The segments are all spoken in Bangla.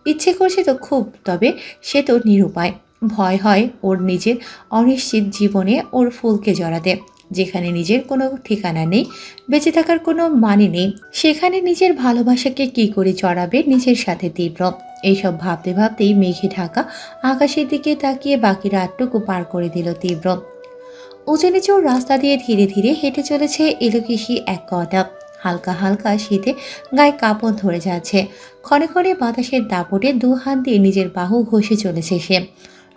ইচ্ছে করছে তো খুব, তবে সে তো নিরুপায়। ভয় হয় ওর নিজের অনিশ্চিত জীবনে ওর ফুলকে জড়াতে। যেখানে নিজের কোনো ঠিকানা নেই, বেঁচে থাকার কোনো মানে নেই, সেখানে নিজের ভালোবাসাকে কি করে জড়াবে নিজের সাথে তীব্র। এইসব ভাবতে ভাবতেই মেঘে ঢাকা আকাশের দিকে তাকিয়ে বাকি রাতটুকু পার করে দিল তীব্র। উঁচু নিচু রাস্তা দিয়ে ধীরে ধীরে হেঁটে চলেছে এলোকেশি এক কটা। হালকা হালকা শীতে গায়ে কাঁপন ধরে যাচ্ছে। ক্ষণে ক্ষণে বাতাসের দাপটে দু হাত দিয়ে নিজের বাহু ঘষে চলেছে সে।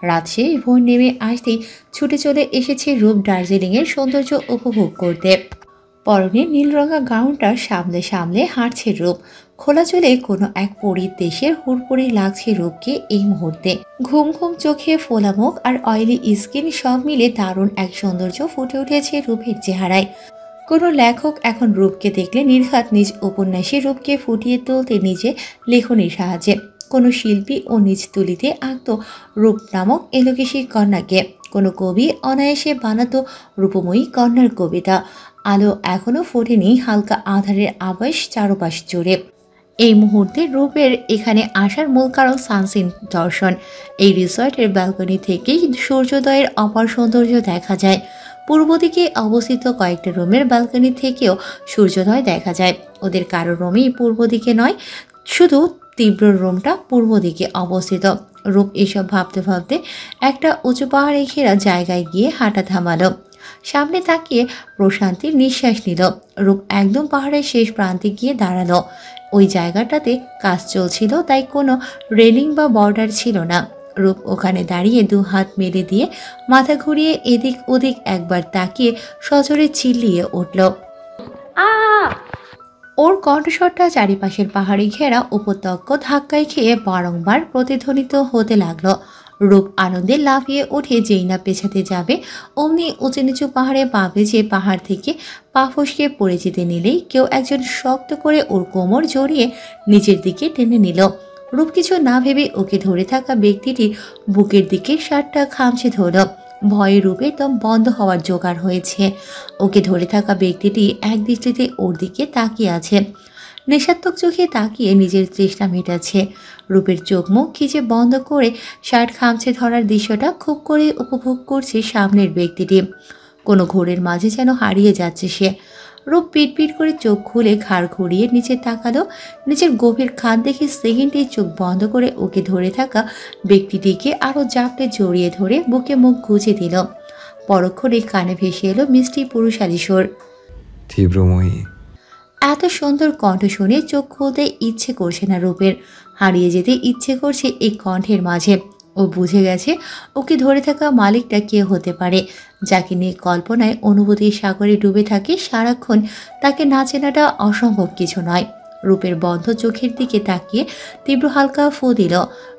রাত শেষ, ভোর নেমে আসতেই ছুটে চলে এসেছে রূপ দার্জিলিংয়ের সৌন্দর্য উপভোগ করতে। পরনে নীলরঙা গাউনটা সামলে সামলে হাঁটছে রূপ। খোলা চুলে কোনো এক পরীর দেশের হুড়পড়ি লাগছে রূপকে এই মুহূর্তে। ঘুম ঘুম চোখে, ফোলা মুখ আর অয়েলি স্কিন সব মিলে দারুণ এক সৌন্দর্য ফুটে উঠেছে রূপের চেহারায়। কোনো লেখক এখন রূপকে দেখলে নির্ঘাত নিজ উপন্যাসে রূপকে ফুটিয়ে তুলতে নিজে লেখনীর সাহায্যে। কোনো শিল্পী ও নিজ তুলিতে আঁকত রূপ নামক এলোকেশী কন্যাকে। কোনো কবি অনায়াসে বানাতো রূপময়ী কন্যার কবিতা। আলো এখনো ফোটেনি, হালকা আধারের আভাস চারপাশ জুড়ে। এই মুহূর্তে রূপের এখানে আসার মূল কারণ সানসিন দর্শন। এই রিসর্টের ব্যালকনি থেকেই সূর্যোদয়ের অপার সৌন্দর্য দেখা যায়। পূর্ব দিকে অবস্থিত কয়েকটা রুমের ব্যালকনি থেকেও সূর্যোদয় দেখা যায়। ওদের কারো রুমই পূর্ব দিকে নয়, শুধু তীব্র রুমটা পূর্ব দিকে অবস্থিত। রূপ এসব ভাবতে ভাবতে একটা উঁচু পাহাড়ে ঘেরা জায়গায় গিয়ে হাঁটা থামালো। সামনে তাকিয়ে প্রশান্তির নিঃশ্বাস নিল। রূপ একদম পাহাড়ের শেষ প্রান্তে গিয়ে দাঁড়ালো। ওই জায়গাটাতে কাজ চলছিল, তাই কোনো রেলিং বা বর্ডার ছিল না। রূপ ওখানে দাঁড়িয়ে দু হাত মেলে দিয়ে মাথা ঘুরিয়ে এদিক ওদিক একবার তাকিয়ে সজোরে চিল্লিয়ে উঠল। আ ওর কণ্ঠস্বরটা চারিপাশের পাহাড়ি ঘেরা উপত্যক্য ধাক্কায় খেয়ে বারংবার প্রতিধ্বনিত হতে লাগলো। রূপ আনন্দে লাফিয়ে উঠে যেই না পেছাতে যাবে, অমনি উঁচু নিচু পাহাড়ে পা ভেজে পাহাড় থেকে পা ফসকে পড়ে যেতে নিলেই কেউ একজন শক্ত করে ওর কোমর জড়িয়ে নিচের দিকে টেনে নিল। রূপ কিছু না ভেবে ওকে ধরে থাকা ব্যক্তিটির বুকের দিকে শার্টটা খামচে ধরল। ভয়ে রূপে দম বন্ধ হওয়ার জোগাড় হয়েছে। ওকে ধরে থাকা ব্যক্তিটি এক দৃষ্টিতে ওর দিকে তাকিয়ে আছে, নেশাত্মক চোখে তাকিয়ে নিজের তৃষ্ণা মেটাচ্ছে। রূপের চোখ মুখ খিচে বন্ধ করে শার্ট খামচে ধরার দৃশ্যটা খুব করে উপভোগ করছে সামনের ব্যক্তিটি। কোনো ঘোরের মাঝে যেন হারিয়ে যাচ্ছে সে। রূপ পিট করে চোখ খুলে ঘাড় ঘুরিয়ে নিচে তাকালো। নিচের গভীর খাদ দেখে সেকেন্ডে চোখ বন্ধ করে ওকে ধরে থাকা ব্যক্তিটিকে আরও জাপটে জড়িয়ে ধরে বুকে মুখ গুজে দিল। পরক্ষণে কানে ভেসে এলো মিষ্টি পুরুষালী স্বর। তীব্রময়ী। এত সুন্দর কণ্ঠ শুনে চোখ খুলতে ইচ্ছে করছে না রূপের, হারিয়ে যেতে ইচ্ছে করছে এই কণ্ঠের মাঝে। ও বুঝে গেছে ওকে ধরে থাকা মালিকটা কে হতে পারে, যাকে নিয়ে কল্পনায় অনুভূতির সাগরে ডুবে থাকে সারাক্ষণ। তাকে না চেনাটা অসম্ভব কিছু নয়। রূপের বন্ধ চোখের দিকে তাকিয়ে তীব্র হালকা ফু দিল।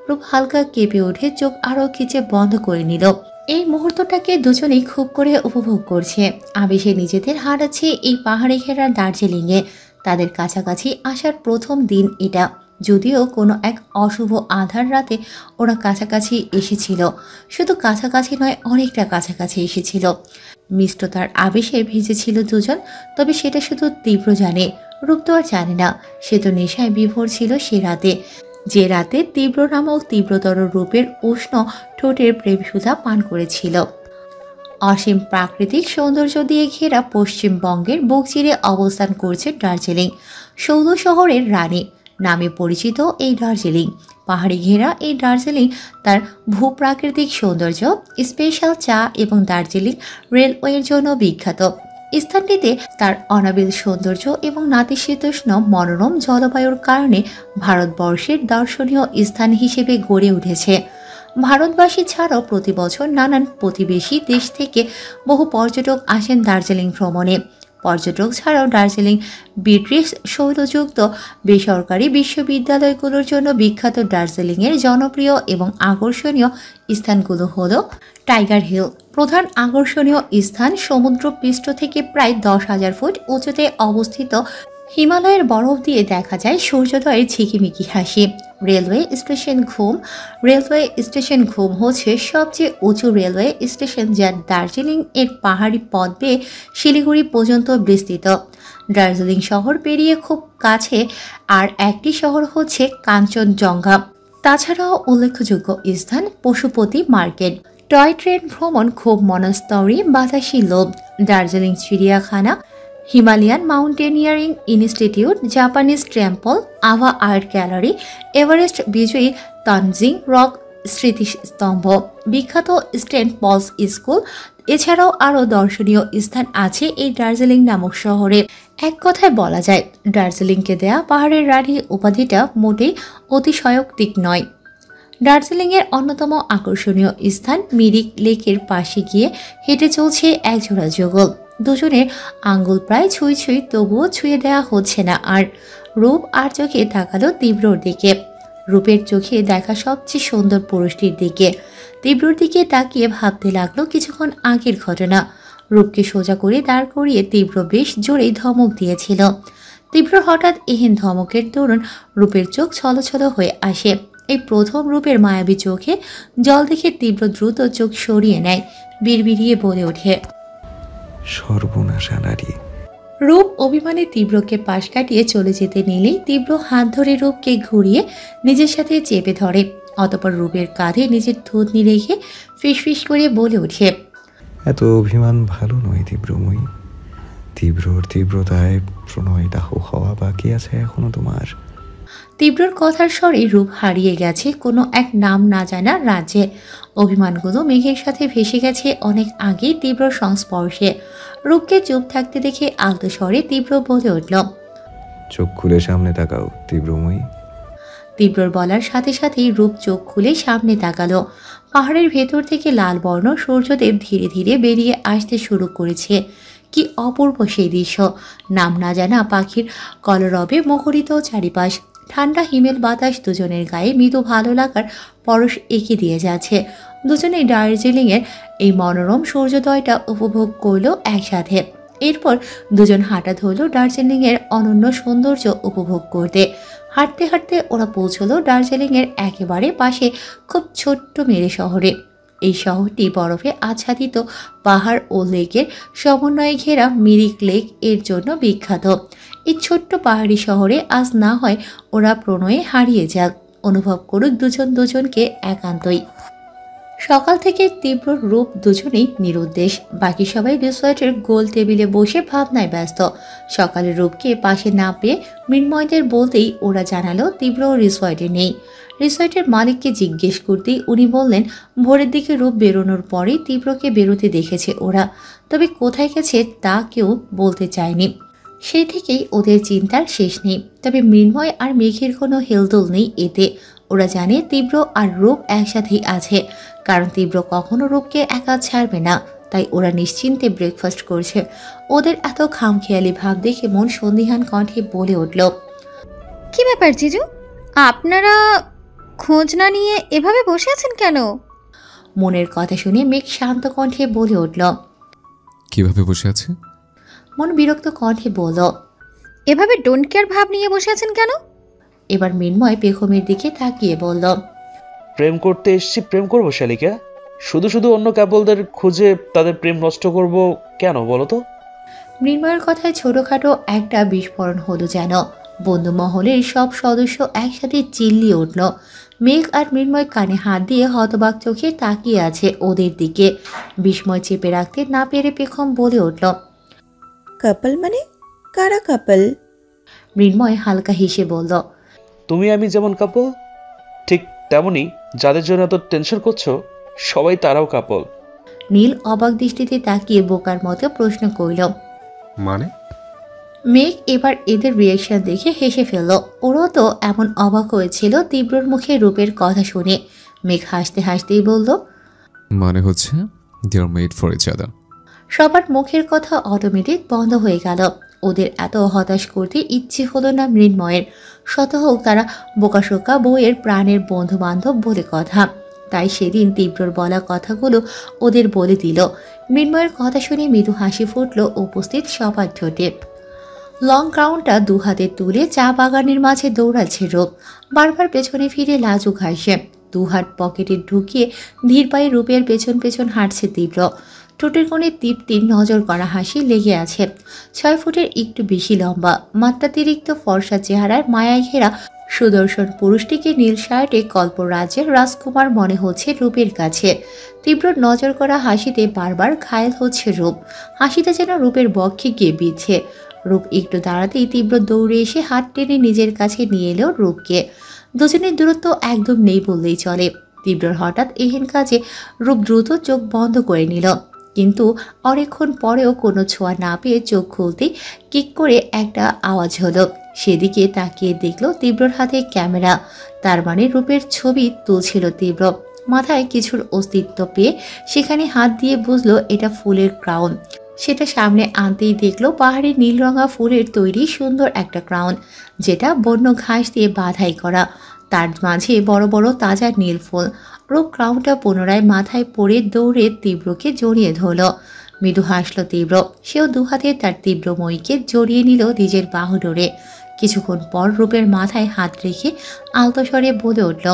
রূপ হালকা কেঁপে উঠে চোখ আরও খিচে বন্ধ করে নিল। এই মুহূর্তটাকে দুজনেই খুব করে উপভোগ করছে। আবেশে নিজেদের হারাচ্ছে এই পাহাড়ে ঘেরা দার্জিলিংয়ে। তাদের কাছাকাছি আসার প্রথম দিন এটা, যদিও কোনো এক অশুভ আঁধার রাতে ওরা কাছাকাছি এসেছিল। শুধু কাছাকাছি নয়, অনেকটা কাছাকাছি এসেছিল। মিষ্টতার আবেশে ভিজেছিল দুজন, তবে সেটা শুধু তীব্র জানে, রূপ তো আর জানে না। সে তো নেশায় বিভোর ছিল সে রাতে, যে রাতে তীব্র নামক তীব্রতর রূপের উষ্ণ ঠোঁটের প্রেমসুধা পান করেছিল। অসীম প্রাকৃতিক সৌন্দর্য দিয়ে ঘেরা পশ্চিমবঙ্গের বুক চিরে অবস্থান করছে দার্জিলিং। সৌদ শহরের রানী নামে পরিচিত এই দার্জিলিং। পাহাড়ি ঘেরা এই দার্জিলিং তার ভূপ্রাকৃতিক সৌন্দর্য, স্পেশাল চা এবং দার্জিলিং রেলওয়ের জন্য বিখ্যাত। স্থানটিতে তার অনাবিল সৌন্দর্য এবং নাতিশীতোষ্ণ মনোরম জলবায়ুর কারণে ভারতবর্ষের দর্শনীয় স্থান হিসেবে গড়ে উঠেছে। ভারতবাসী ছাড়াও প্রতি বছর নানান প্রতিবেশী দেশ থেকে বহু পর্যটক আসেন দার্জিলিং ভ্রমণে। পর্যটক ছাড়াও দার্জিলিং ব্রিটিশ শৈলযুক্ত বেসরকারি বিশ্ববিদ্যালয়গুলোর জন্য বিখ্যাত। দার্জিলিংয়ের জনপ্রিয় এবং আকর্ষণীয় স্থানগুলো হল টাইগার হিল। প্রধান আকর্ষণীয় স্থান সমুদ্রপৃষ্ঠ থেকে প্রায় 10,000 ফুট উঁচুতে অবস্থিত হিমালয়ের বরফ দিয়ে দেখা যায় সূর্যোদয়ের ঝিকিমিকি হাসি। রেলওয়ে স্টেশন ঘুম হচ্ছে সবচেয়ে উঁচু রেলওয়ে স্টেশন, যা দার্জিলিং এর পাহাড়ি পথ বেয়ে শিলিগুড়ি পর্যন্ত বিস্তৃত। দার্জিলিং শহর পেরিয়ে খুব কাছে আর একটি শহর হচ্ছে কাঞ্চনজঙ্ঘা। তাছাড়াও উল্লেখযোগ্য স্থান পশুপতি মার্কেট, টয় ট্রেন ভ্রমণ, খুব মনস্তরি বাতাসি লোভ, দার্জিলিং চিড়িয়াখানা, Himalayan mountaineering institute, Japanese temple, আভা আর্ট গ্যালারি, এভারেস্ট বিজয়ী তানজিং রক স্মৃতিস্তম্ভ, বিখ্যাত সেন্ট পলস স্কুল। এছাড়াও আরও দর্শনীয় স্থান আছে এই দার্জিলিং নামক শহরে। এক কথায় বলা যায়, দার্জিলিংকে দেয়া পাহাড়ের রানী উপাধিটা মোটেই অতিশয়োক্তিক নয়। দার্জিলিংয়ের অন্যতম আকর্ষণীয় স্থান মিরিক লেকের পাশে গিয়ে হেঁটে চলছে একজোড়া যুগল। দুজনের আঙ্গুল প্রায় ছুঁই ছুঁই, তবুও ছুঁয়ে দেওয়া হচ্ছে না আর। রূপ আর চোখে তাকালো তীব্রর দিকে। রূপের চোখে দেখা সবচেয়ে সুন্দর পুরুষটির দিকে। তীব্রর দিকে তাকিয়ে ভাবতে লাগলো কিছুক্ষণ আগের ঘটনা। রূপকে সোজা করে দাঁড় করিয়ে তীব্র বেশ জোরেই ধমক দিয়েছিল। তীব্র হঠাৎ এহেন ধমকের দরুন রূপের চোখ ছলছল হয়ে আসে। এই প্রথম রূপের মায়াবী চোখে জল দেখে তীব্র দ্রুত চোখ সরিয়ে নেয়, বিড়বিড়িয়ে বলে ওঠে, সর্বনাশা নারী। রূপ অভিমানে তীব্রকে পাশ কাটিয়ে চলে যেতে নিলেই তীব্র হাত ধরে রূপকে ঘুরিয়ে নিজের সাথে চেপে ধরে। অতঃপর রূপের কাঁধে নিজের থুতনি রেখে ফিসফিস করে বলে ওঠে, এত অভিমান ভালো নয় তীব্রময়ী। তীব্রর তীব্রতায় প্রণয় দাহ হওয়া বাকি আছে এখনো তোমার। তীব্রর কথার স্বরে রূপ হারিয়ে গেছে কোনো এক নাম না জানা রাজ্যে। অভিমানগুলো মেঘের সাথে ভেসে গেছে অনেক আগেই তীব্র সংস্পর্শে। রূপকে চুপ থাকতে দেখে আলতো স্বরে তীব্র বলে উঠল, চোখ খুলে সামনে তাকাও তীব্রময়ী। তীব্রর বলার সাথে সাথেই রূপ চোখ খুলে সামনে তাকালো। পাহাড়ের ভেতর থেকে লাল বর্ণ সূর্যদেব ধীরে ধীরে বেরিয়ে আসতে শুরু করেছে। কি অপূর্ব সেই দৃশ্য! নাম না জানা পাখির কলরবে মুখরিত চারিপাশ। ঠান্ডা হিমেল বাতাস দুজনের গায়ে মৃদু ভালো লাগার পরশ এঁকে দিয়ে যাচ্ছে। দুজনেই দার্জিলিংয়ের এই মনোরম সূর্যোদয়টা উপভোগ করলো একসাথে। এরপর দুজন হাঁটা ধরল দার্জিলিংয়ের অনন্য সৌন্দর্য উপভোগ করতে। হাঁটতে হাঁটতে ওরা পৌঁছলো দার্জিলিংয়ের একেবারে পাশে খুব ছোট্ট মেরে শহরে। এই শহরটি বরফে আচ্ছাদিত পাহাড় ও লেকের সমন্বয়ে ঘেরা মিরিক লেক এর জন্য বিখ্যাত। এই ছোট্ট পাহাড়ি শহরে আজ না হয় ওরা প্রণয়ে হারিয়ে যাক, অনুভব করুক দুজন দুজনকে একান্তই। সকাল থেকে তীব্র রূপ দুজনেই নিরুদ্দেশ। বাকি সবাই রিসর্টের গোল টেবিলে বসে ভাবনায় ব্যস্ত। সকালে রূপকে পাশে না পেয়ে মৃন্ময়দের বলতেই ওরা জানালো তীব্র রিসর্টে নেই। রিসর্টের মালিককে জিজ্ঞেস করতেই উনি বললেন, ভোরের দিকে রূপ বেরোনোর পরেই তীব্রকে বেরোতে দেখেছে ওরা, তবে কোথায় গেছে তা কেউ বলতে চায়নি। সেই থেকেই ওদের চিন্তার শেষ নেই। তবে মৃন্ময় আর মেঘের কোনো হেলদোল নেই এতে। ওরা জানে তীব্র আর রূপ একসাথেই আছে, কারণ তীব্র কখনো রূপকে একা ছাড়বে না। তাই ওরা নিশ্চিন্তে ব্রেকফাস্ট করছে। ওদের এত খামখেয়ালি ভাব দেখে মন সন্দিহান কণ্ঠে বলে উঠল, কি ব্যাপার জিজু, আপনারা খোঁজ না নিয়ে এভাবে বসে আছেন কেন? মনের কথা শুনে মেঘ শান্ত কণ্ঠে বলে উঠল, কিভাবে বসে আছে? মন বিরক্ত কণ্ঠে বলল, এভাবে ডোন্ট কেয়ার ভাব নিয়ে বসে আছেন কেন? এবার মৃন্ময় পেখমের দিকে তাকিয়ে বলল, প্রেম করতে এসেছি, প্রেম করবো শালিকা। শুধু শুধু অন্য কাপলদের খুঁজে তাদের প্রেম নষ্ট করব কেন বলো তো? মৃন্ময়ের কথায় ছোটখাটো একটা বিস্ফোরণ হলো যেন। বন্ধু মহলের সব সদস্য একসাথে চিল্লিয়ে উঠল। মেঘ আর মৃন্ময় কানে হাত দিয়ে হতবাক চোখে তাকিয়ে আছে ওদের দিকে। বিস্ময় চেপে রাখতে না পেরে পেখম বলে উঠল, কাপল মানে কারা কাপল? মৃন্ময় হালকা হেসে বলল, তুমি আমি যেমন কাপল, ঠিক তেমনই যাদের জন্য এত টেনশন করছো সবাই তারাও কাপল। নীল অবাক দৃষ্টিতে তাকিয়ে বোকার মতো প্রশ্ন করল। মানে? মেঘ এবার এদের রিয়াকশন দেখে হেসে ফেলল। ওরাও তো এমন অবাক হয়েছিল তীব্রর মুখে রূপের কথা শুনে। মেঘ হাসতে হাসতেই বলল, মানে হচ্ছে দে are made for each other. সবার মুখের কথা অটোমেটিক বন্ধ হয়ে গেল। ওদের এত হতাশ করতে ইচ্ছে হলো না মৃন্ময়ের। শত হোক তারা বোকাশোকা বইয়ের প্রাণের বন্ধু বান্ধব বলে কথা। তাই সেদিন তীব্রর বলা কথাগুলো ওদের বলে দিল। মৃন্ময়ের কথা শুনে মৃদু হাসি ফুটল উপস্থিত সবার ঠোঁটে। লং গ্রাউন্ডটা দু হাতে তুলে চা বাগানের মাঝে দৌড়াচ্ছে রূপ। বারবার পেছনে ফিরে লাজুক হাসে। দু হাত পকেটে ঢুকিয়ে ধীর পায়ে রূপের পেছন পেছন হাঁটছে তীব্র। ঠোঁটের কোণে তৃপ্তির নজর করা হাসি লেগে আছে। 6 ফুটের একটু বেশি লম্বা, মাত্রাতিরিক্ত ফর্সা চেহারার মায়ায় ঘেরা সুদর্শন পুরুষটিকে নীল শার্টে কল্পরাজ্যের রাজকুমার মনে হচ্ছে রূপের কাছে। তীব্র নজর করা হাসিতে বারবার ঘায়েল হচ্ছে রূপ। হাসিটা যেন রূপের বক্ষে গিয়ে বিঁধছে। রূপ একটু দাঁড়াতেই তীব্র দৌড়ে এসে হাত টেনে নিজের কাছে নিয়ে এলো রূপকে। দুজনের দূরত্ব একদম নেই বললেই চলে। তীব্রর হঠাৎ এহেন কাজে রূপ দ্রুত চোখ বন্ধ করে নিল, কিন্তু অনেকক্ষণ পরেও কোনো ছোঁয়া না পেয়ে চোখ খুলতেই কিক করে একটা আওয়াজ হলো। সেদিকে তাকিয়ে দেখলো তীব্রর হাতে ক্যামেরা। তার মানে রূপের ছবি তুলছিল তীব্র। মাথায় কিছুর অস্তিত্ব পেয়ে সেখানে হাত দিয়ে বুঝলো এটা ফুলের ক্রাউন। সেটা সামনে আনতেই দেখলো পাহাড়ি নীলরঙা ফুলের তৈরি সুন্দর একটা ক্রাউন, যেটা বন্য ঘাস দিয়ে বাঁধাই করা। তার মাঝে বড় বড় তাজা নীল ফুল। রূপ ক্রাউনটা পুনরায় মাথায় পড়ে দৌড়ে তীব্রকে জড়িয়ে ধরল। মৃদু হাসল তীব্র। সেও দুহাতে তার তীব্রময়ীকে জড়িয়ে নিল নিজের বাহু ডোরে। কিছুক্ষণ পর রূপের মাথায় হাত রেখে আলতো স্বরে বলে উঠল,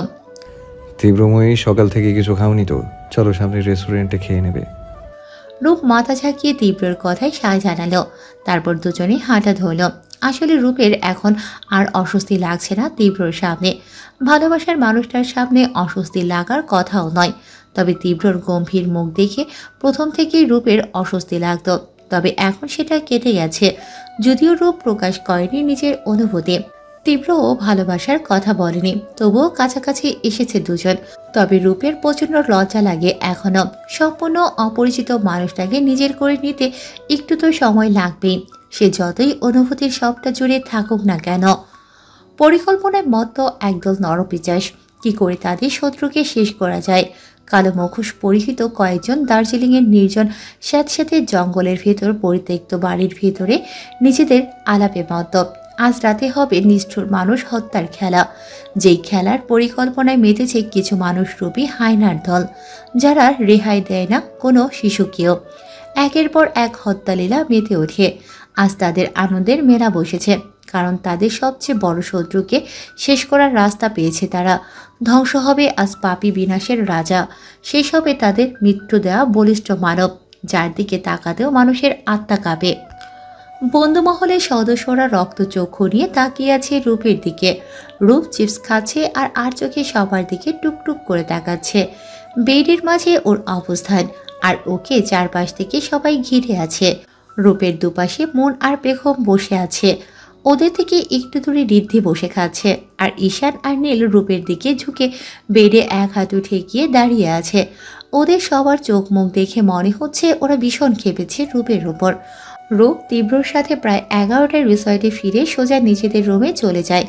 তীব্রময়ী, সকাল থেকে কিছু খাওনি তো? চলো সামনে রেস্টুরেন্টে খেয়ে নেবে। রূপ মাথা ঝাঁকিয়ে তীব্রর কথায় সায় জানালো। তারপর দুজনে হাঁটা ধরল। আসলে রূপের এখন আর অস্বস্তি লাগছে না তীব্রর সামনে। ভালোবাসার মানুষটার সামনে অস্বস্তি লাগার কথাও নয়। তবে তীব্রর গম্ভীর মুখ দেখে প্রথম থেকেই রূপের অস্বস্তি লাগতো। তবে এখন সেটা কেটে গেছে। যদিও রূপ প্রকাশ করেনি নিজের অনুভূতি, তীব্রও ভালোবাসার কথা বলেনি, তবুও কাছাকাছি এসেছে দুজন। তবে রূপের প্রচণ্ড লজ্জা লাগে এখনো। সম্পূর্ণ অপরিচিত মানুষটাকে নিজের করে নিতে একটু তো সময় লাগবেই, সে যতই অনুভূতির সবটা জুড়ে থাকুক না কেন। পরিকল্পনায় মতো একদল নরপিচাস। কি করে তাদের শত্রুকে শেষ করা যায়। কালো মুখোশ পরিহিত কয়েকজন দার্জিলিংয়ের নির্জন স্যাঁতস্যাঁতে জঙ্গলের ভেতর পরিত্যক্ত বাড়ির ভেতরে নিজেদের আলাপে মত। আজ রাতে হবে নিষ্ঠুর মানুষ হত্যার খেলা, যেই খেলার পরিকল্পনায় মেতেছে কিছু মানুষরূপী হায়নার দল, যারা রেহাই দেয় না কোনো শিশুকেও। একের পর এক হত্যালীলা মেতে ওঠে। আজ তাদের আনন্দের মেলা বসেছে, কারণ তাদের সবচেয়ে বড় শত্রুকে শেষ করার রাস্তা পেয়েছে তারা। ধ্বংস হবে আজ পাপী বিনাশের রাজা। শেষ হবে তাদের মৃত্যু দেওয়া বলিষ্ঠ মানব, যার দিকে তাকাতেও মানুষের আত্মা কাঁপে। বন্ধুমহলের সদস্যরা রক্তচক্ষু নিয়ে তাকিয়ে আছে রূপের দিকে। রূপ চিপস খাচ্ছে আর চোখে সবার দিকে টুকটুক করে তাকাচ্ছে। বেডের মাঝে ওর অবস্থান, আর ওকে চারপাশ থেকে সবাই ঘিরে আছে। রূপের দুপাশে মন আর বেগম বসে আছে। ওদের থেকে একটু দূরে ঋদ্ধি বসে খাচ্ছে, আর ঈশান আর নীল রূপের দিকে ঝুঁকে বেডে এক হাঁটু ঠেকিয়ে দাঁড়িয়ে আছে। ওদের সবার চোখ মুখ দেখে মনে হচ্ছে ওরা ভীষণ খেপেছে রূপের উপর। রূপ তীব্রর সাথে প্রায় 11টার রিসর্টে ফিরে সোজা নিজেদের রুমে চলে যায়।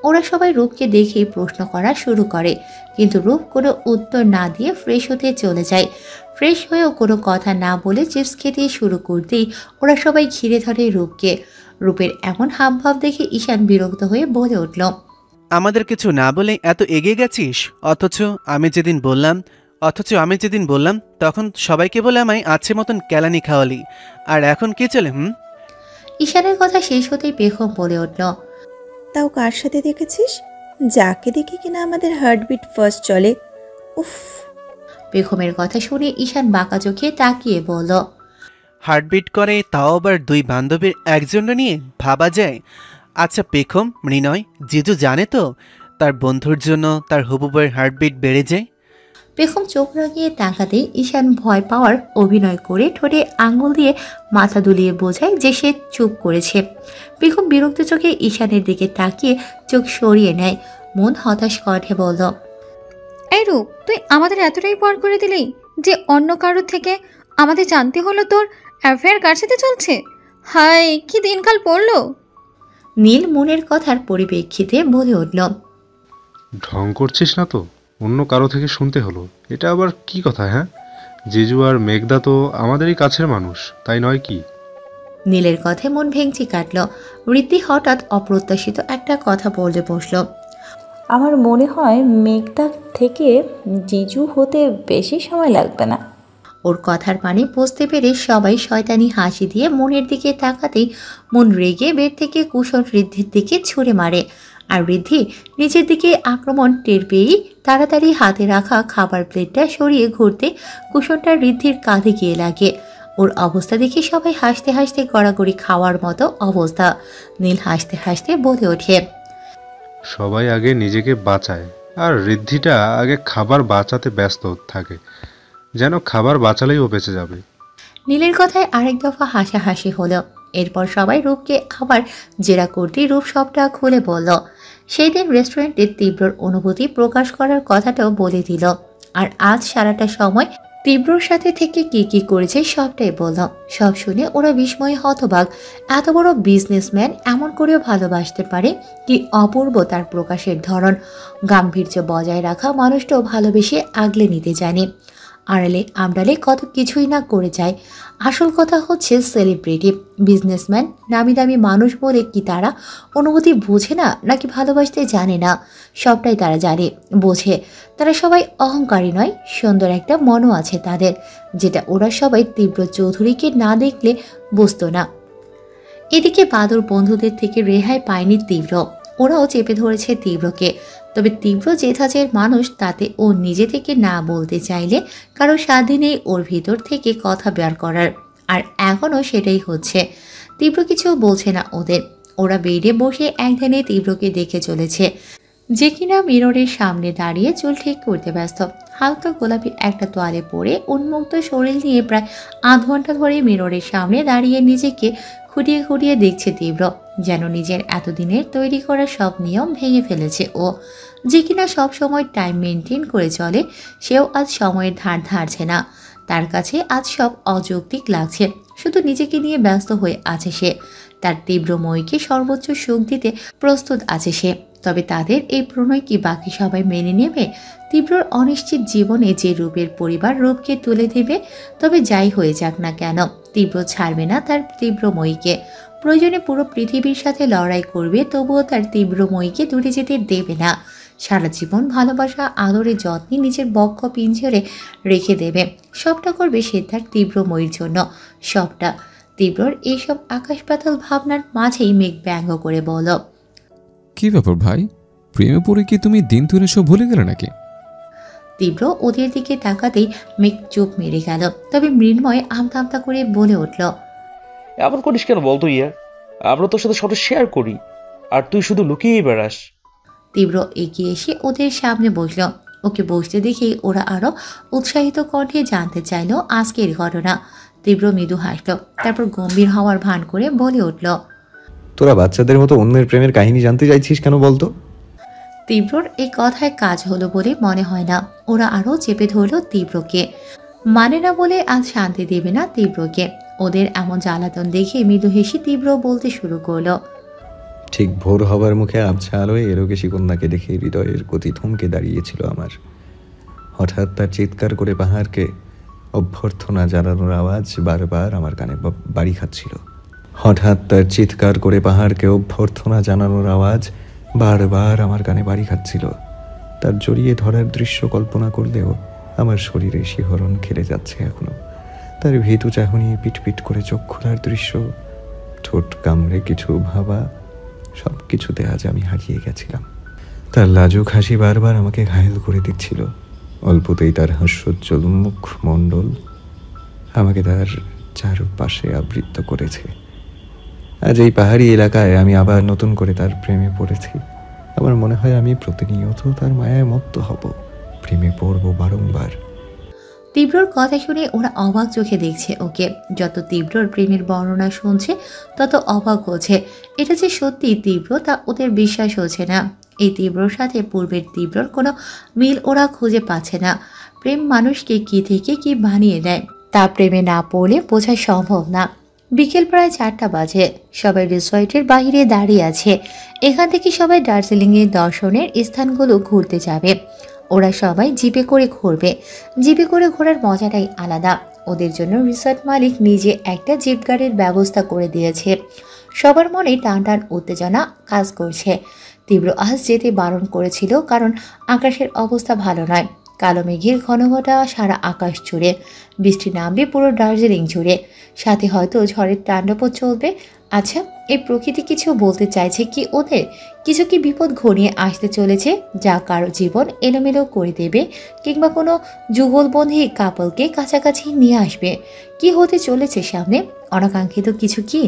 ওরা সবাই রূপকে দেখেই প্রশ্ন করা শুরু করে, কিন্তু রূপ কোনো উত্তর না দিয়ে ফ্রেশ হতে চলে যায়। ফ্রেশ হয়েও কোনো কথা না বলে চিপস খেতে শুরু করতেই ওরা সবাই ঘিরে ধরে রূপকে। রূপের এমন হাবভাব দেখে ঈশান বিরক্ত হয়ে বলে উঠল, আমাদের কিছু না বলে এত এগিয়ে গেছিস, অথচ আমি যেদিন বললাম তখন সবাইকে বলে আমায় আছে মতন কেলানি খাওয়ালি, আর এখন কি চলে? ঈশানের কথা শেষ হতেই বেগম বলে উঠল, তাও কার সাথে দেখেছিস? যাকে দেখে কিনা আমাদের হার্টবিট ফার্স্ট চলে। উফ। বেগমের কথা শুনে ঈশান বাঁকা চোখে তাকিয়ে বলল, হার্টবিট করে, তাও আবার দুই বান্ধবীর একজন নিয়ে, ভাবা যায়? আচ্ছা পেখম, মৃণয়, জিজু জানে তো তার বন্ধুর জন্য তার হবু বউয়ের হার্টবিট বেড়ে যায়? বেগম চোখ রাগিয়ে তাকাতেই ঈশান ভয় পাওয়ার অভিনয় করে ঠোঁটে আঙুল দিয়ে মাথা দুলিয়ে বোঝায় যে সে চুপ করেছে। বেগম বিরক্ত চোখে ঈশানের দিকে তাকিয়ে চোখ সরিয়ে নেয়। মন হতাশ কণ্ঠে বলল, এই রূপ, তুই আমাদের এতটাই পর করে দিলি যে অন্য কারোর থেকে আমাদের জানতে হলো তোর অ্যাফেয়ার কার সাথে চলছে। হায়, কি দিনকাল পড়লো। নীল মনের কথার পরিপ্রেক্ষিতে বলে উঠল, ঢং করছিস না তো? অন্য কারো থেকে শুনতে হলো, এটা আবার কি কথা? হ্যাঁ, জিজু আর মেঘদা তো আমাদেরই কাছের মানুষ, তাই নয় কি? নীলের কথায় মন ভেঙচি কাটল। ঋদ্ধি হঠাৎ অপ্রত্যাশিত একটা কথা বলে বসল, আমার মনে হয় মেঘদা থেকে জিজু হতে বেশি সময় লাগবে না। ওর কথার মানে বুঝতে পেরে সবাই শয়তানি হাসি দিয়ে মনের দিকে তাকাতেই মন রেগে বের থেকে কুশন ঋদ্ধির দিকে ছুঁড়ে মারে। আর ঋদ্ধি নিচের দিকে আক্রমণ টের পেয়েই তাড়াতাড়ি হাতে রাখা খাবার প্লেটটা সরিয়ে ঘুরতে কুশনটা ঋদ্ধির কাঁধে গিয়ে লাগে। ওর অবস্থা দেখে সবাই হাসতে হাসতে গড়াগড়ি খাওয়ার মতো অবস্থা। নীল হাসতে হাসতে বলে ওঠে, সবাই আগে নিজেকে বাঁচায়, আর ঋদ্ধিটা আগে খাবার বাঁচাতে ব্যস্ত থাকে, যেন খাবার বাঁচালেই ও বেঁচে যাবে। নীলের কথায় আরেক দফা হাসাহাসি হলো। এরপর সবাই রূপকে আবার জেরা করতেই রূপ সবটা খুলে বলল। সেই দিন রেস্টুরেন্টে তীব্রর অনুভূতি প্রকাশ করার কথাটাও বলে দিল। আর আজ সারাটা সময় তীব্রর সাথে থেকে কি কি করেছে সবটাই বলল। সব শুনে ওরা বিস্ময়ে হতবাক। এত বড় বিজনেসম্যান এমন করেও ভালোবাসতে পারে, কি অপূর্ব তার প্রকাশের ধরন। গাম্ভীর্য বজায় রাখা মানুষটাও ভালোবেসে আগলে নিতে জানে। আড়ালে আমড়ালে কত কিছুই না করে যায়। আসল কথা হচ্ছে সেলিব্রিটি, বিজনেসম্যান, নামি দামি মানুষ বলে কি তারা অনুভূতি বোঝে না, নাকি ভালোবাসতে জানে না? সবটাই তারা জানে, বোঝে। তারা সবাই অহংকারী নয়, সুন্দর একটা মনও আছে তাদের, যেটা ওরা সবাই তীব্র চৌধুরীকে না দেখলে বুঝতো না। এদিকে বাদর বন্ধুদের থেকে রেহাই পায়নি তীব্র। ওরাও চেপে ধরেছে তীব্রকে। তবে তীব্র যে ধাঁচের মানুষ, তাতে ও নিজে থেকে না বলতে চাইলে কারো সাধ্য নেই ওর ভিতর থেকে কথা বের করার। আর এখনও সেটাই হচ্ছে। তীব্র কিছু বলছে না ওদের। ওরা বেডে বসে এক ধ্যানে তীব্রকে দেখে চলেছে, যে কিনা মিররের সামনে দাঁড়িয়ে চুল ঠিক করতে ব্যস্ত। হালকা গোলাপি একটা তোয়ালে পরে উন্মুক্ত শরীর নিয়ে প্রায় আধ ঘন্টা ধরে মিররের সামনে দাঁড়িয়ে নিজেকে খুঁটিয়ে খুঁটিয়ে দেখছে তীব্র, যেন নিজের এতদিনের তৈরি করা সব নিয়ম ভেঙে ফেলেছে ও। যে কিনা সব সময় টাইম মেনটেন করে চলে, সেও আজ সময়ের ধার ধারছে না। তার কাছে আজ সব অযৌক্তিক লাগছে। শুধু নিজেকে নিয়ে ব্যস্ত হয়ে আছে সে। তার তীব্রময়ীকে সর্বোচ্চ সুখ দিতে প্রস্তুত আছে সে। তবে তাদের এই প্রণয় কি বাকি সবাই মেনে নেবে? তীব্রর অনিশ্চিত জীবনে যে রূপের পরিবার রূপকে তুলে দেবে। তবে যাই হয়ে যাক না কেন, তীব্র ছাড়বে না তার তীব্রময়ীকে। প্রয়োজনে পুরো পৃথিবীর সাথে লড়াই করবে, তবুও তার তীব্রময়ীকে দূরে যেতে দেবে না। সারা জীবন ভালোবাসা, আদরে, যত্নে নিজের বক্ষ পিঞ্জরে রেখে দেবে। সবটা করবে সে তার তীব্রময়ীর জন্য, সবটা। তীব্রর এইসব আকাশ পাতাল ভাবনার মাঝেই মেঘ ব্যঙ্গ করে বলল, কি ব্যাপার ভাই, প্রেমে পড়ে কি তুমি দিন তুলে সব ভুলে গেলে নাকি? তীব্র ওদের দিকে তাকাতেই মেঘ চোখ মেরে গেল। তবে মৃন্ময় আমতা আমতা করে বলে উঠল, এমন করিস কেন বলতো ইয়ার? আমরা তোর সাথে সবটা শেয়ার করি, আর তুই শুধু লুকিয়েই বেড়াস। তীব্র এগিয়ে এসে ওদের সামনে বসল। ওকে বসতে দেখেই ওরা আরো উৎসাহিত কণ্ঠে জানতে চাইল আজকের ঘটনা। তীব্র মৃদু হাসল, তারপর গম্ভীর হওয়ার ভান করে বলে উঠল, তোরা বাচ্চাদের মতো অন্যের প্রেমের কাহিনী জানতে চাইছিস কেন বলতো? তীব্রর এই কথায় কাজ হলো বলে মনে হয় না। ওরা আরো চেপে ধরল তীব্রকে। মানে না বলে আজ শান্তি দেবে না তীব্রকে। ওদের এমন জ্বালাতন দেখে মৃদু হেসে তীব্র বলতে শুরু করলো, ঠিক ভোর হবার মুখে আবছা আলোয় এরোকেশি কন্যাকে দেখে হৃদয়ের গতি থমকে দাঁড়িয়েছিল আমার। হঠাৎ তার চিৎকার করে পাহাড়কে অভ্যর্থনা জানানোর আওয়াজ বারবার আমার কানে বাড়ি খাচ্ছিল। হঠাৎ তার চিৎকার করে পাহাড়কে অভ্যর্থনা জানানোর আওয়াজ বারবার আমার কানে বাড়ি খাচ্ছিল। তার জড়িয়ে ধরার দৃশ্য কল্পনা করলেও আমার শরীরে শিহরণ খেলে যাচ্ছে এখনো। তার ভীতু চাহনি, পিটপিট করে চোখ খোলার দৃশ্য, ঠোঁট কামড়ে কিছু ভাবা, সব কিছুতে আজ আমি হারিয়ে গেছিলাম। তার লাজুক হাসি বারবার আমাকে ঘায়েল করে দিচ্ছিল। অল্পতেই তার হাস্যোজ্জ্বল মুখমণ্ডল আমাকে তার চারপাশে আবৃত করেছে। আজ এই পাহাড়ি এলাকায় আমি আবার নতুন করে তার প্রেমে পড়েছি। আমার মনে হয় আমি প্রতিনিয়ত তার মায়ায় মত্ত হব, প্রেমে পড়ব বারংবার। তীব্রর কথা শুনে ওরা অবাক চোখে দেখছে ওকে। যত তীব্রর প্রেমের বর্ণনা শুনছে তত অবাক হচ্ছে। এটা যে সত্যি তীব্র তা ওদের বিশ্বাস হচ্ছে না। এই তীব্রর সাথে পূর্বের তীব্রর কোনো মিল ওরা খুঁজে পাচ্ছে না। প্রেম মানুষকে কি থেকে কি বানিয়ে দেয় তা প্রেমে না পড়লে বোঝা সম্ভব না। বিকেল প্রায় 4টা বাজে। সবাই রিসর্টের বাইরে দাঁড়িয়ে আছে। এখান থেকে সবাই দার্জিলিংয়ের দর্শনের স্থানগুলো ঘুরতে যাবে। ওরা সবাই জিপে করে ঘুরবে। জিপে করে ঘোরার মজাটাই আলাদা। ওদের জন্য রিসর্ট মালিক নিজে একটা জিপ গাড়ির ব্যবস্থা করে দিয়েছে। সবার মনে টান টান উত্তেজনা কাজ করছে। তীব্র আজ যেতে বারণ করেছিল, কারণ আকাশের অবস্থা ভালো নয়। কালো মেঘের ঘনঘটা সারা আকাশ জুড়ে, বৃষ্টি নামবে পুরো দার্জিলিং জুড়ে, সাথে হয়তো ঝড়ের তাণ্ডবও চলবে। আচ্ছা, এই প্রকৃতি কিছু বলতে চাইছে কি ওদের? কিছু কি বিপদ ঘনিয়ে আসতে চলেছে যা কারো জীবন এলোমেলো করে দেবে, কিংবা কোনো যুগলবন্ধী কাপলকে কাছাকাছি নিয়ে আসবে? কি হতে চলেছে সামনে? অনাকাঙ্ক্ষিত কিছু কি?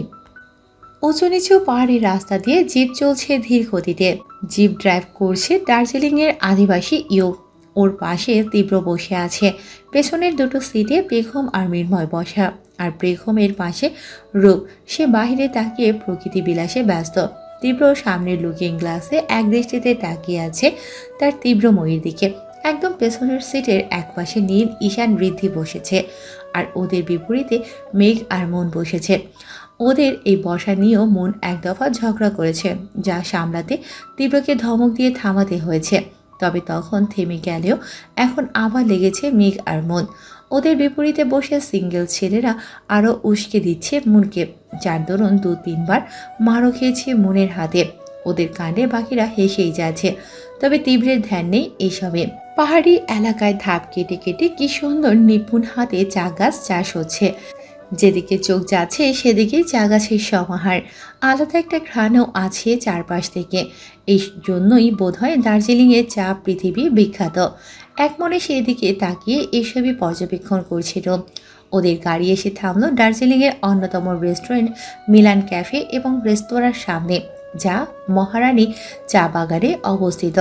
উঁচু নিচু পাহাড়ি রাস্তা দিয়ে জিপ চলছে ধীর গতিতে। জিপ ড্রাইভ করছে দার্জিলিংয়ের আদিবাসী ইয়ুক। ওর পাশে তীব্র বসে আছে। পেছনের দুটো সিটে বেগম আর মৃন্ময় বসা। আর বেগমের পাশে রূপ, সে বাহিরে তাকিয়ে প্রকৃতি বিলাসে ব্যস্ত। তীব্র সামনের লুকিং গ্লাসে এক দৃষ্টিতে তাকিয়ে আছে তার তীব্রময়ীর দিকে। একদম পেছনের সিটের একপাশে নীল ঈশান ঋদ্ধি বসেছে, আর ওদের বিপরীতে মেঘ আর মন বসেছে। ওদের এই বসা নিয়েও মন এক দফা ঝগড়া করেছে, যা সামলাতে তীব্রকে ধমক দিয়ে থামাতে হয়েছে। তবে তখন থেমে গেলেও এখন আবার লেগেছে মেঘ আর মন। ওদের বিপরীতে বসে সিঙ্গেল ছেলেরা আরও উস্কে দিচ্ছে মনকে, যার দরুন 2-3 বার মারও খেয়েছে মনের হাতে। ওদের কাণ্ডে বাকিরা হেসেই যাচ্ছে, তবে তীব্রের ধ্যান নেই এসবে। পাহাড়ি এলাকায় ধাপ কেটে কেটে কি সুন্দর নিপুণ হাতে চা গাছ চাষ হচ্ছে। যেদিকে চোখ যাচ্ছে সেদিকেই চা গাছের সমাহার। আলাদা একটা ঘ্রাণও আছে চারপাশ থেকে। এই জন্যই বোধহয় দার্জিলিংয়ের চা পৃথিবী বিখ্যাত। এক মনে সেদিকে তাকিয়ে এসবই পর্যবেক্ষণ করছিল। ওদের গাড়ি এসে থামলো দার্জিলিংয়ের অন্যতম রেস্টুরেন্ট মিলান ক্যাফে এবং রেস্তোরাঁর সামনে, যা মহারানী চা বাগানে অবস্থিত।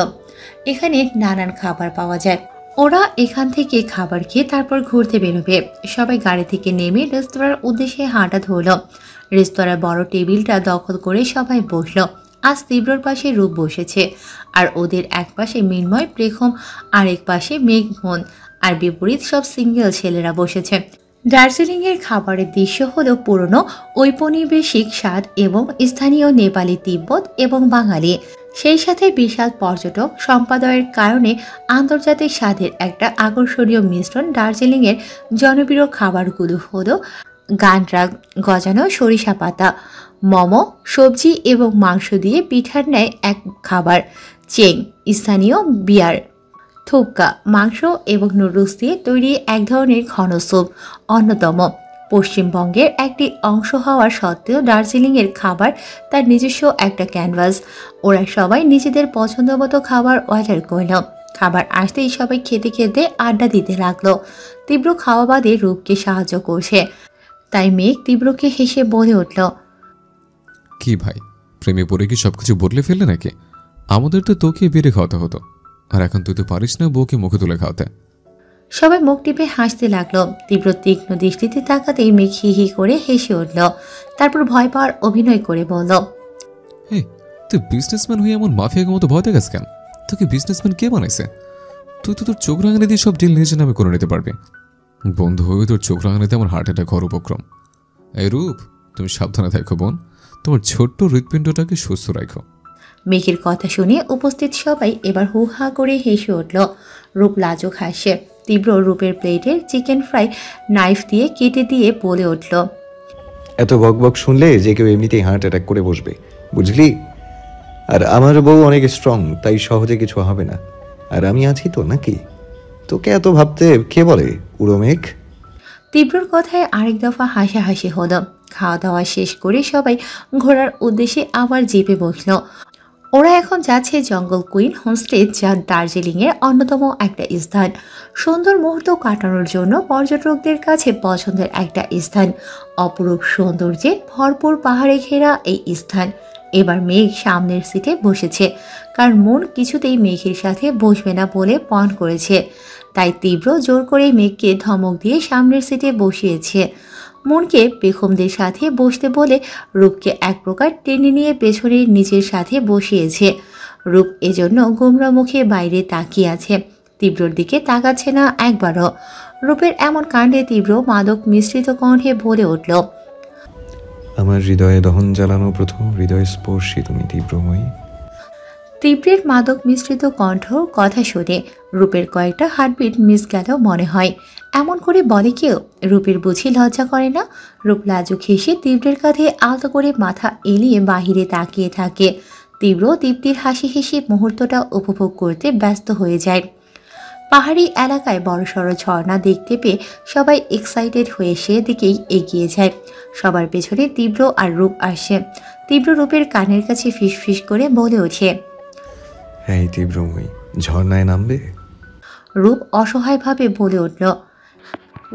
এখানে নানান খাবার পাওয়া যায়। ওরা এখান থেকে খাবার খেয়ে তারপর ঘুরতে বেরোবে। সবাই গাড়ি থেকে নেমে রেস্তোরাঁর উদ্দেশ্যে হাঁটা ধরল। রেস্তোরাঁর বড় টেবিলটা দখল করে সবাই বসলো। আজ তীব্রর পাশে রূপ বসেছে, আর ওদের এক পাশে মৃন্ময় প্রেখম, আর এক পাশে মেঘ মন, আর বিপরীত সব সিঙ্গেল ছেলেরা বসেছে। দার্জিলিংয়ের খাবারের দৃশ্য হলো পুরনো ঔপনিবেশিক স্বাদ এবং স্থানীয় নেপালি, তিব্বত এবং বাঙালি, সেই সাথে বিশাল পর্যটক সম্পাদয়ের কারণে আন্তর্জাতিক স্বাদের একটা আকর্ষণীয় মিশ্রণ। দার্জিলিংয়ের জনপ্রিয় খাবারগুলো হলো গান্ড্রা, গজানো সরিষা পাতা, মোমো, সবজি এবং মাংস দিয়ে পিঠার ন্যায় এক খাবার, চেং, স্থানীয় বিয়ার, থুপকা, মাংস এবং নুডলস দিয়ে তৈরি এক ধরনের ঘন স্যুপ অন্যতম। পশ্চিমবঙ্গের একটি অংশ হওয়ার সত্ত্বেও দার্জিলিংয়ের খাবার তার নিজস্ব একটা ক্যানভাস। ওরা সবাই নিজেদের পছন্দ মতো খাবার অর্ডার করল। খাবার আসতেই সবাই খেতে খেতে আড্ডা দিতে লাগলো। তীব্র খাওয়া বাদে রূপকে সাহায্য করছে, তাই মেঘ তীব্রকে হেসে বলে উঠল, কি ভাই, প্রেমে পড়ে কি সবকিছু বদলে ফেললে নাকি? আমাদের তো তোকে বেড়ে খাওয়াতে হতো, আর এখন তুই তো পারিস না বউকে মুখে তুলে খাওয়াতে। সবাই মুখ টিপে হাসতে লাগলো। তীব্র তীক্ষ্ণ দৃষ্টিতে তাকাতেই মেঘ হি হি করে হেসে উঠল। তারপর ভয় পাওয়ার অভিনয় করে বলল, হে, তুই বিজনেসম্যান হয়ে এমন মাফিয়াকে মতো ভয় দেখাস কেন? তোকে বিজনেসম্যান কে বানাইছে? তুই তো তোর চোখ রাঙানি দিয়ে সব ডিল নিজের নামে করে নিতে পারবি। বন্ধু হয়ে তোর চোখ রাঙানিতে আমার হার্ট অ্যাটাক হওয়ার উপক্রম। এই রূপ, তুমি সাবধানে থাকো বোন, তোমার ছোট্ট হৃৎপিণ্ডটাকে সুস্থ রাখো। মেঘের কথা শুনে উপস্থিত সবাই এবার হু হা করে হেসে উঠল। রূপ লাজুক হাসে। তীব্র রূপের প্লেটের চিকেন ফ্রাই নাইফ দিয়ে কেটে দিয়ে বলে উঠল, এত বকবক শুনলে যে কেউ এমনিতেই হার্ট অ্যাটাক করে বসবে, বুঝলি? আর আমার বউ অনেক স্ট্রং, তাই সহজে কিছু হবে না। আর আমি আছি তো, নাকি? তোকে এত ভাবতে কে বলে, উড়ো মেঘ? তীব্রর কথায় আরেক দফা হাসাহাসি হলো। খাওয়া দাওয়া শেষ করে সবাই ঘোরার উদ্দেশ্যে আবার জিপে বসল। ওরা এখন যাচ্ছে জঙ্গল কুইন হোমস্টে, যা দার্জিলিংয়ের অন্যতম একটা স্থান। সুন্দর মুহূর্ত কাটানোর জন্য পর্যটকদের কাছে পছন্দের একটা স্থান। অপরূপ সৌন্দর্যে ভরপুর পাহাড়ে ঘেরা এই স্থান। এবার মেঘ সামনের সিটে বসেছে, কারণ মন কিছুতেই মেঘের সাথে বসবে না বলে পণ করেছে। তাই তীব্র জোর করে মেঘকে ধমক দিয়ে সামনের সিটে বসিয়েছে। মনকে পেখমদের সাথে বসতে বলে রূপকে এক প্রকার টেনে নিয়ে পেছনে নিজের সাথে বসিয়েছে। রূপ এজন্য গোমরা মুখে বাইরে তাকিয়ে আছে, তীব্রর দিকে তাকাচ্ছে না একবারও। রূপের এমন কাণ্ডে তীব্র মাদক মিশ্রিত কণ্ঠে বলে উঠল, আমার হৃদয়ে দহন জ্বালানো প্রথম হৃদয় স্পর্শী তুমি তীব্রময়ী। তীব্রের মাদক মিশ্রিত কণ্ঠ কথা শুনে রূপের কয়েকটা হার্টবিট মিস গেল মনে হয়। এমন করে বলে কেউ? রূপের বুঝি লজ্জা করে না? রূপ লাজুক হেসে তীব্রের কাঁধে আলতো করে মাথা এলিয়ে বাহিরে তাকিয়ে থাকে। তীব্র তৃপ্তির হাসি হেসে মুহূর্তটা উপভোগ করতে ব্যস্ত হয়ে যায়। পাহাড়ি এলাকায় বড়সড় ঝর্ণা দেখতে পেয়ে সবাই এক্সাইটেড হয়ে সেদিকেই এগিয়ে যায়। সবার পেছনে তীব্র আর রূপ আসে। তীব্র রূপের কানের কাছে ফিসফিস করে বলে ওঠে, হ্যাঁ তীব্রময়ী, ঝর্ণায় নামবে? রূপ অসহায়ভাবে বলে উঠল,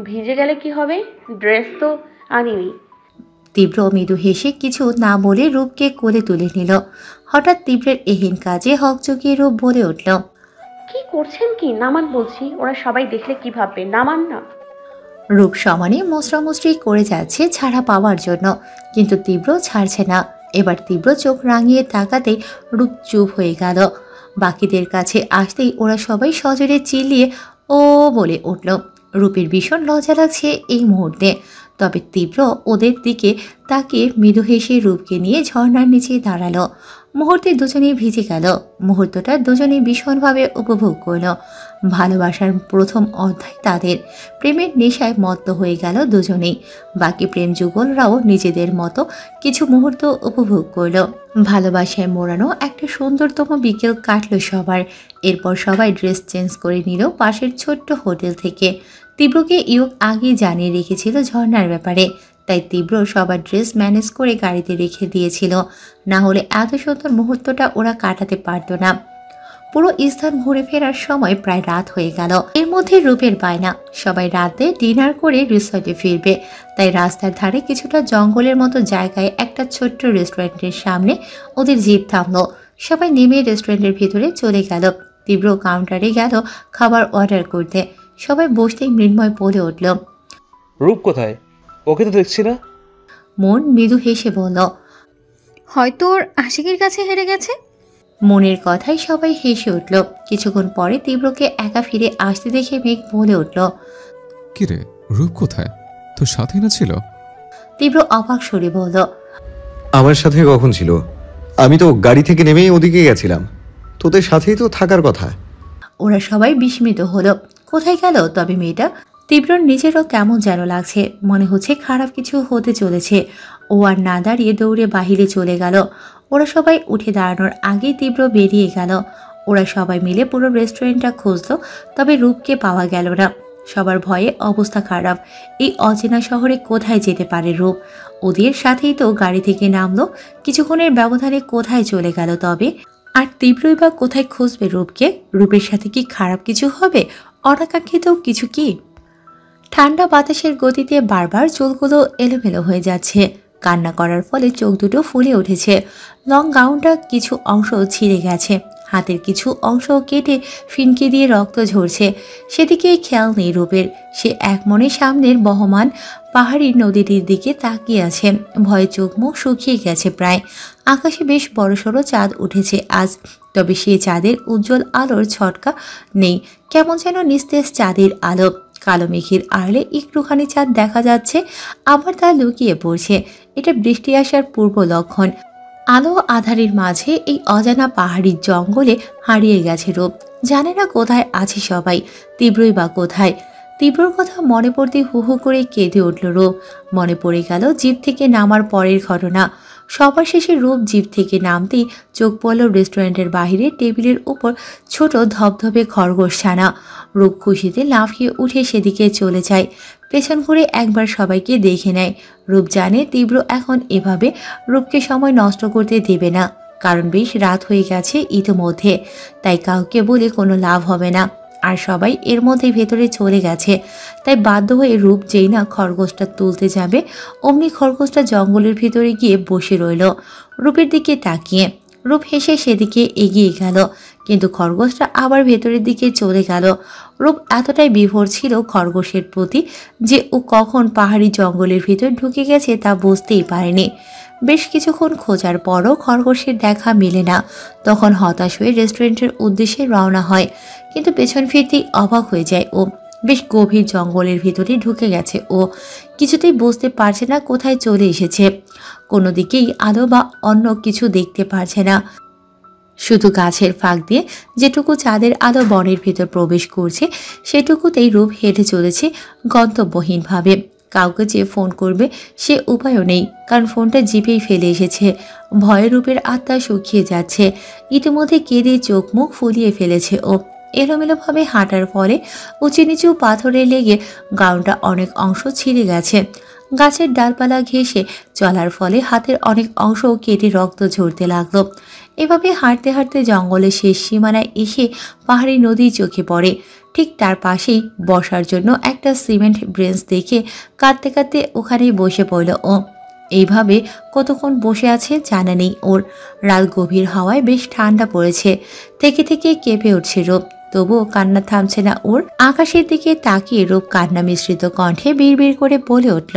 ভিজে গেলে কি হবে? ড্রেস তো আনিনি। তীব্র মৃদু হেসে কিছু না বলে রূপকে কোলে তুলে নিল। হঠাৎ তীব্রের এহেন কাজে হকচকিয়ে রূপ বলে উঠল, কি করছেন কি? নামান বলছি, ওরা সবাই দেখলে কি ভাববে? নামান না। রূপ সমানে মুচড়ামুচড়ি করে যাচ্ছে ছাড়া পাওয়ার জন্য, কিন্তু তীব্র ছাড়ছে না। এবার তীব্র চোখ রাঙিয়ে তাকাতেই রূপ চুপ হয়ে গেল। বাকিদের কাছে আসতেই ওরা সবাই সজোরে চিল্লিয়ে ও বলে উঠল। রূপের ভীষণ লজ্জা লাগছে এই মুহূর্তে, তবে তীব্র ওদের দিকে তাকিয়ে মৃদু হেসে রূপকে নিয়ে ঝর্ণার নিচে দাঁড়ালো। মুহূর্তে দুজনেই ভিজে গেল। মুহূর্তটা দুজনেই ভীষণভাবে উপভোগ করল। ভালোবাসার প্রথম অধ্যায় তাদের। প্রেমের নেশায় মত্ত হয়ে গেল দুজনেই। বাকি প্রেম যুগলরাও নিজেদের মতো কিছু মুহূর্ত উপভোগ করল। ভালোবাসায় মোড়ানো একটা সুন্দরতম বিকেল কাটল সবার। এরপর সবাই ড্রেস চেঞ্জ করে নিল পাশের ছোট্ট হোটেল থেকে। তীব্রকে ইয়ক আগেই জানিয়ে রেখেছিল ঝর্ণার ব্যাপারে, তাই তীব্র সবার ড্রেস ম্যানেজ করে গাড়িতে রেখে দিয়েছিল। না হলে এত সুন্দর মুহূর্তটা ওরা কাটাতে পারত না। পুরো স্থান ঘুরে ফেরার সময় প্রায় রাত হয়ে গেল। এর মধ্যে রূপের বায়না সবাই রাতে ডিনার করে রিসর্টে ফিরবে, তাই রাস্তার ধারে কিছুটা জঙ্গলের মতো জায়গায় একটা ছোট্ট রেস্টুরেন্টের সামনে ওদের জিপ থামলো। সবাই নেমে রেস্টুরেন্টের ভিতরে চলে গেল। তীব্র কাউন্টারে গেল খাবার অর্ডার করতে। সবাই বসতেই মৃন্ময় বলে উঠল, রূপ কোথায়? ওকে তো দেখছি না। মন মৃদু হেসে বলল, হয়তো ওর আশিকের কাছে হেরে গেছে। মনের কথায় সবাই হেসে উঠল। কিছুক্ষণ পরে তীব্রকে একা ফিরে আসতে দেখে মেঘ বলে উঠল, কিরে রূপ কোথায়? তোর সাথেই না ছিল? তীব্র অবাক সরে বলল, আমার সাথে কখন ছিল? আমি তো গাড়ি থেকে নেমেই ওদিকে গেছিলাম। তোদের সাথেই তো থাকার কথা। ওরা সবাই বিস্মিত হলো। কোথায় গেল তবে মেয়েটা? তীব্রর নিজেরও কেমন যেন লাগছে, মনে হচ্ছে খারাপ কিছু হতে চলেছে। ও আর না দাঁড়িয়ে দৌড়ে বাহিরে চলে গেল। ওরা সবাই উঠে দাঁড়ানোর আগেই তীব্র বেরিয়ে গেল। ওরা সবাই মিলে পুরো রেস্টুরেন্টটা খুঁজলো, তবে রূপকে পাওয়া গেল না। সবার ভয়ে অবস্থা খারাপ। এই অচেনা শহরে কোথায় যেতে পারে রূপ? ওদের সাথেই তো গাড়ি থেকে নামলো। কিছুক্ষণের ব্যবধানে কোথায় চলে গেল তবে? আর তীব্রই বা কোথায় খুঁজবে রূপকে? রূপের সাথে কি খারাপ কিছু হবে? অনাকাঙ্ক্ষিত কিছু কি? ঠান্ডা বাতাসের গতিতে বারবার চুলগুলো এলোমেলো হয়ে যাচ্ছে। কান্না করার ফলে চোখ দুটো ফুলে উঠেছে। লং গাউনটা কিছু অংশ ছিঁড়ে গেছে। হাতের কিছু অংশ কেটে ফিনকে দিয়ে রক্ত ঝরছে। সেদিকে খেয়াল নেই রূপের। সে এক মনে সামনের বহমান পাহাড়ি নদীটির দিকে তাকিয়ে আছে। ভয়ে চোখ মুখ শুকিয়ে গেছে প্রায়। আকাশে বেশ বড়সড় চাঁদ উঠেছে আজ, তবে সে চাঁদের উজ্জ্বল আলোর ছটকা নেই। কেমন যেন নিস্তেজ চাঁদের আলো। কালো মেঘের আড়লে একটুখানি চাঁদ দেখা যাচ্ছে, আবার তা লুকিয়ে পড়ছে। এটা বৃষ্টি আসার পূর্ব লক্ষণ। আলো আধারের মাঝে এই অজানা পাহাড়ি জঙ্গলে হারিয়ে গেছে রূপ। জানে না কোথায় আছে সবাই। তীব্রই বা কোথায়? তীব্রর কথা মনে পড়তে হু হু করে কেঁদে উঠল রূপ। মনে পড়ে গেল জিপ থেকে নামার পরের ঘটনা। সবার শেষে রূপ জিপ থেকে নামতেই চোখ পড়ল রেস্টুরেন্টের বাহিরে টেবিলের উপর ছোট ধবধবে খরগোশ ছানা। রূপ খুশিতে লাফিয়ে উঠে সেদিকে চলে যায়। পেছন ঘুরে একবার সবাইকে দেখে নেয়। রূপ জানে তীব্র এখন এভাবে রূপকে সময় নষ্ট করতে দেবে না, কারণ বেশ রাত হয়ে গেছে ইতিমধ্যে। তাই কাউকে বলে কোনো লাভ হবে না। আর সবাই এর মধ্যে ভেতরে চলে গেছে। তাই বাধ্য হয়ে রূপ যেই না খরগোশটা তুলতে যাবে, অমনি খরগোশটা জঙ্গলের ভিতরে গিয়ে বসে রইল রূপের দিকে তাকিয়ে। রূপ হেসে সেদিকে এগিয়ে গেল, কিন্তু খরগোশটা আবার ভেতরের দিকে চলে গেল। রূপ এতটাই বিভোর ছিল খরগোশের প্রতি যে ও কখন পাহাড়ি জঙ্গলের ভিতর ঢুকে গেছে তা বুঝতেই পারেনি। বেশ কিছুক্ষণ খোঁজার পরও খরগোশের দেখা মেলে না। তখন হতাশ হয়ে রেস্টুরেন্টের উদ্দেশ্যে রওনা হয়, কিন্তু পেছন ফিরতেই অবাক হয়ে যায় ও। বেশ গভীর জঙ্গলের ভিতরে ঢুকে গেছে ও। কিছুতেই বুঝতে পারছে না কোথায় চলে এসেছে। কোনো দিকেই আলো বা অন্য কিছু দেখতে পারছে না। শুধু গাছের ফাঁক দিয়ে যেটুকু চাঁদের আলো বনের ভিতর প্রবেশ করছে, সেটুকুতেই রূপ হেঁটে চলেছে গন্তব্যহীনভাবে। কাউকে যে ফোন করবে সে উপায়ও নেই, কারণ ফোনটা জিপেই ফেলে এসেছে। ভয়ে রূপের আত্মা শুকিয়ে যাচ্ছে। ইতিমধ্যে কেঁদে চোখ মুখ ফুলিয়ে ফেলেছে ও। এলোমেলোভাবে হাঁটার ফলে উঁচু নিচু পাথরে লেগে গাউনটা অনেক অংশ ছিঁড়ে গেছে। গাছের ডালপালা ঘেঁষে চলার ফলে হাতের অনেক অংশ কেটে রক্ত ঝরতে লাগলো। এভাবে হাঁটতে হাঁটতে জঙ্গলের শেষ সীমানায় এসে পাহাড়ি নদী চোখে পড়ে। ঠিক তার পাশেই বসার জন্য একটা সিমেন্ট ব্রেঞ্চ দেখে কাঁদতে কাঁদতে ওখানেই বসে পড়ল ও। এইভাবে কতক্ষণ বসে আছে জানা নেই ওর। রাত গভীর হাওয়ায় বেশ ঠান্ডা পড়েছে, থেকে থেকে কেঁপে উঠছে রূপ, তবুও কান্না থামছে না ওর। আকাশের দিকে তাকিয়ে রূপ কান্না মিশ্রিত কণ্ঠে বিড়বিড় করে বলে উঠল,